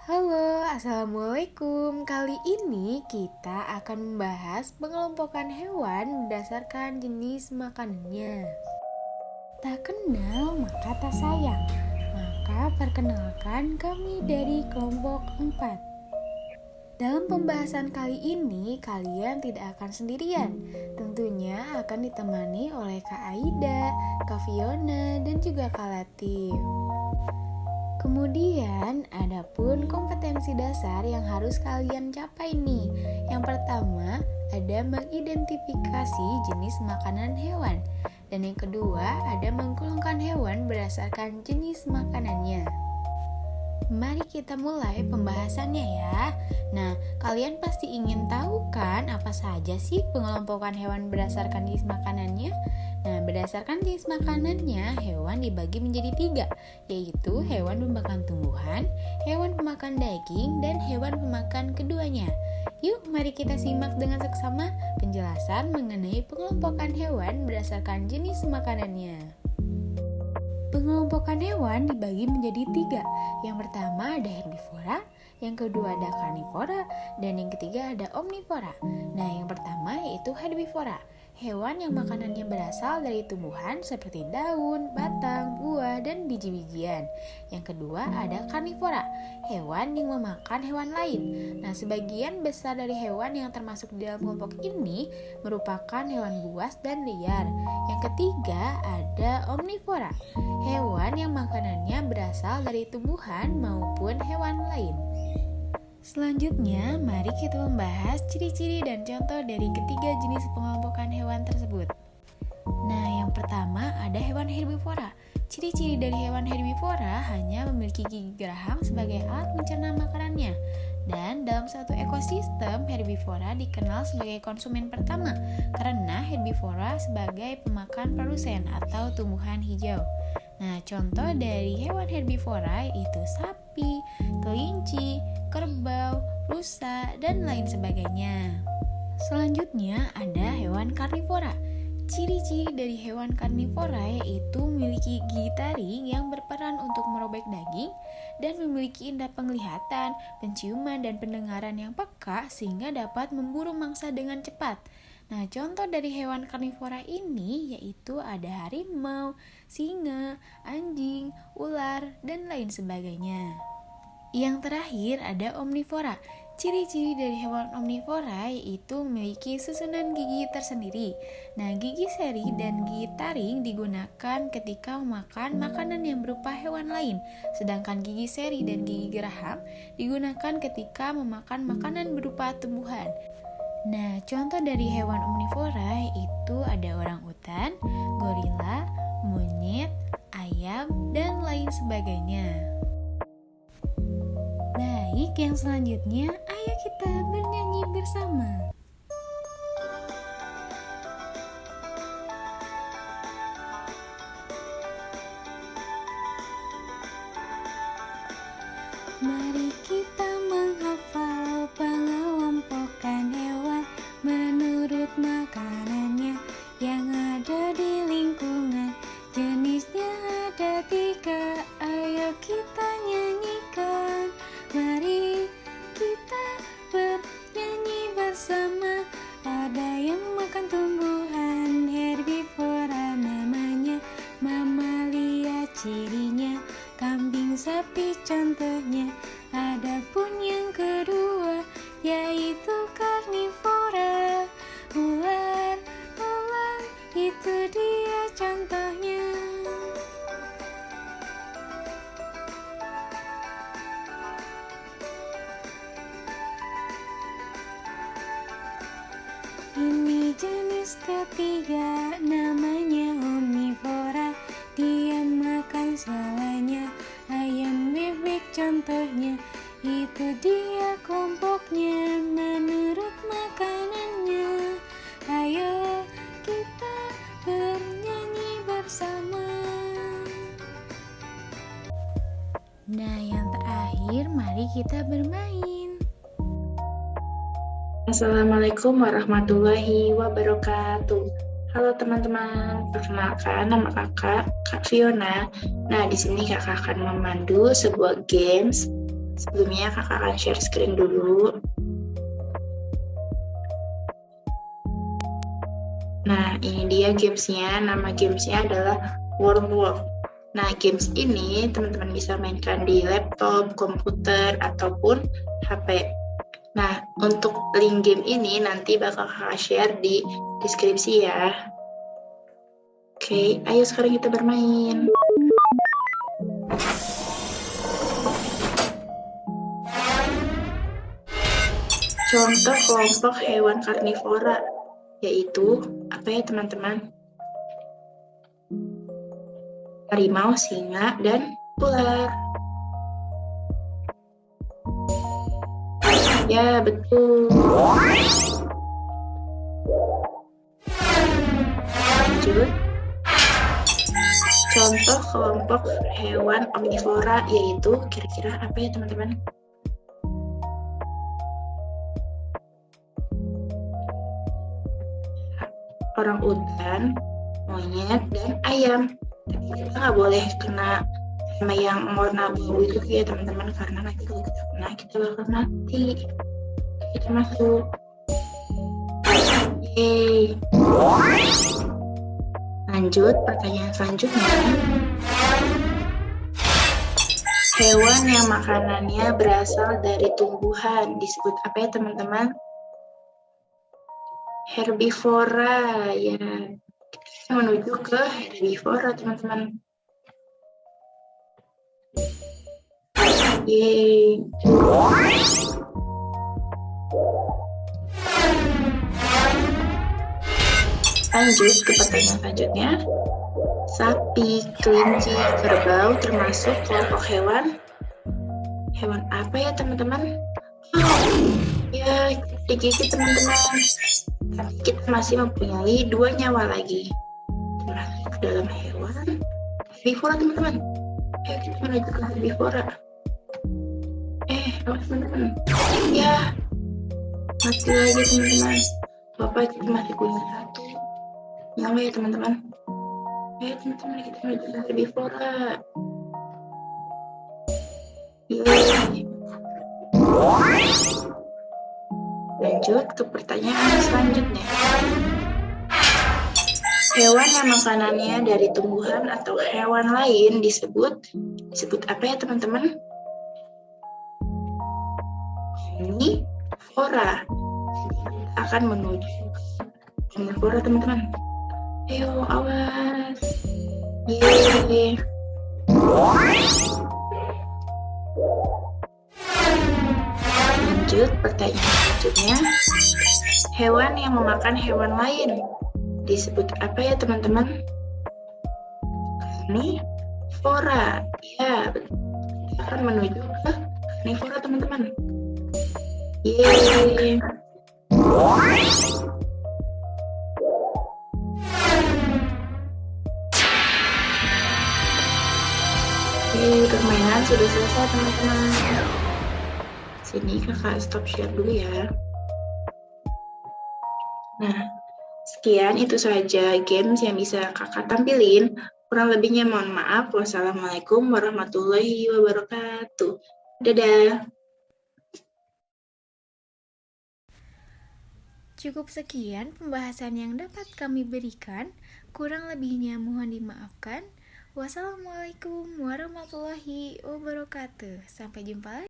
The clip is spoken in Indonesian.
Halo, Assalamualaikum. Kali ini kita akan membahas pengelompokan hewan berdasarkan jenis makanannya. Tak kenal maka tak sayang. Maka perkenalkan kami dari kelompok 4. Dalam pembahasan kali ini, kalian tidak akan sendirian. Tentunya akan ditemani oleh Kak Aida, Kak Fiona, dan juga Kak Latif. Kemudian, ada pun kompetensi dasar yang harus kalian capai nih. Yang pertama, ada mengidentifikasi jenis makanan hewan. Dan yang kedua, ada menggolongkan hewan berdasarkan jenis makanannya. Mari kita mulai pembahasannya ya. Nah, kalian pasti ingin tahu kan apa saja sih pengelompokan hewan berdasarkan jenis makanannya? Nah, berdasarkan jenis makanannya, hewan dibagi menjadi 3, yaitu hewan pemakan tumbuhan, hewan pemakan daging, dan hewan pemakan keduanya. Yuk, mari kita simak dengan seksama penjelasan mengenai pengelompokan hewan berdasarkan jenis makanannya. Pengelompokan hewan dibagi menjadi 3. Yang pertama ada herbivora, yang kedua ada karnivora, dan yang ketiga ada omnivora. Nah, yang pertama yaitu herbivora. Hewan yang makanannya berasal dari tumbuhan seperti daun, batang, buah, dan biji-bijian. Yang kedua ada karnivora, hewan yang memakan hewan lain. Nah, sebagian besar dari hewan yang termasuk di dalam kelompok ini merupakan hewan buas dan liar. Yang ketiga ada omnivora, hewan yang makanannya berasal dari tumbuhan maupun hewan lain. Selanjutnya, mari kita membahas ciri-ciri dan contoh dari ketiga jenis pengelompokan hewan tersebut. Nah, yang pertama ada hewan herbivora. Ciri-ciri dari hewan herbivora hanya memiliki gigi geraham sebagai alat mencerna makanannya. Dan dalam suatu ekosistem, herbivora dikenal sebagai konsumen pertama karena herbivora sebagai pemakan produsen atau tumbuhan hijau. Nah, contoh dari hewan herbivora yaitu sapi, kelinci, kerbau, rusa, dan lain sebagainya. Selanjutnya ada hewan karnivora. Ciri-ciri dari hewan karnivora yaitu memiliki gigi taring yang berperan untuk merobek daging dan memiliki indera penglihatan, penciuman, dan pendengaran yang peka sehingga dapat memburu mangsa dengan cepat. Nah, contoh dari hewan karnivora ini yaitu ada harimau, singa, anjing, ular, dan lain sebagainya. Yang terakhir ada omnivora. Ciri-ciri dari hewan omnivora yaitu memiliki susunan gigi tersendiri. Nah, gigi seri dan gigi taring digunakan ketika memakan makanan yang berupa hewan lain, sedangkan gigi seri dan gigi geraham digunakan ketika memakan makanan berupa tumbuhan. Nah, contoh dari hewan omnivora itu ada orangutan, gorila, monyet, ayam, dan lain sebagainya. Baik, yang selanjutnya, ayo kita bernyanyi bersama. Mari kita menghafal pengelompokan hewan menurut makanannya yang ada di lingkungan. Jenisnya ada 3, ayo kita nyanyikan. Mari kita bernyanyi bersama. Ada yang makan tumbuhan, herbivora namanya, mamalia cirinya, kambing sapi contohnya. Adapun yang kedua yaitu karnivora, ular itu dia contohnya. Ini jenis ketiga namanya omnivora. Dia makan segalanya, ayam, bebek contohnya. Itu dia kelompoknya menurut makanannya. Ayo kita bernyanyi bersama. Nah, yang terakhir mari kita bermain. Assalamualaikum warahmatullahi wabarakatuh. Halo teman-teman, perkenalkan nama kakak, Kak Fiona. Nah, di sini kakak akan memandu sebuah games Sebelumnya kakak akan share screen dulu. Nah, ini dia gamesnya. Nama gamesnya adalah World War. Nah, games ini teman-teman bisa mainkan di laptop, komputer, ataupun HP. Nah, untuk link game ini nanti bakal kakak share di deskripsi ya. Oke, ayo sekarang kita bermain. Contoh kelompok hewan karnivora, yaitu apa ya teman-teman? Harimau, singa, dan ular. Ya, betul. Lanjut. Contoh kelompok hewan omnivora, yaitu kira-kira apa ya teman-teman? Orangutan, monyet, dan ayam. Tapi kita nggak boleh kena sama yang warna biru itu ya teman-teman, karena nanti kalau kita kena kita bakal mati. Kita masuk. Yeay. Lanjut, pertanyaan selanjutnya. Hewan yang makanannya berasal dari tumbuhan disebut apa ya teman-teman? Herbivora, ya. Kita menuju ke herbivora teman-teman. Yeay. Lanjut ke pertanyaan selanjutnya. Sapi, kelinci, kerbau termasuk kelompok hewan. Hewan apa ya teman-teman? Oh, ya digigit teman-teman. Tapi kita masih mempunyai 2 nyawa lagi. Termasuk dalam hewan herbivora teman-teman. Ayo kita menuju ke herbivora. Awas teman-teman. Ya, mati lagi teman-teman. Bapak kita masih punya 1 nyawa ya teman-teman. Ayo teman-teman kita menuju ke herbivora. Yeay. Lanjut ke pertanyaan selanjutnya. Hewan yang makanannya dari tumbuhan atau hewan lain disebut apa ya teman-teman? Omnivora. Kita akan menuju omnivora teman-teman. Ayo awas. Yeay. Lanjut pertanyaan selanjutnya. Hewan yang memakan hewan lain disebut apa ya teman-teman? Karnivora. Ya, kita akan menuju ke karnivora teman-teman. Yeay. Yeay, permainan sudah selesai teman-teman. Sini kakak stop share dulu ya. Nah, sekian itu saja games yang bisa kakak tampilin. Kurang lebihnya mohon maaf. Wassalamualaikum warahmatullahi wabarakatuh. Dadah. Cukup sekian pembahasan yang dapat kami berikan. Kurang lebihnya mohon dimaafkan. Wassalamualaikum warahmatullahi wabarakatuh. Sampai jumpa lagi.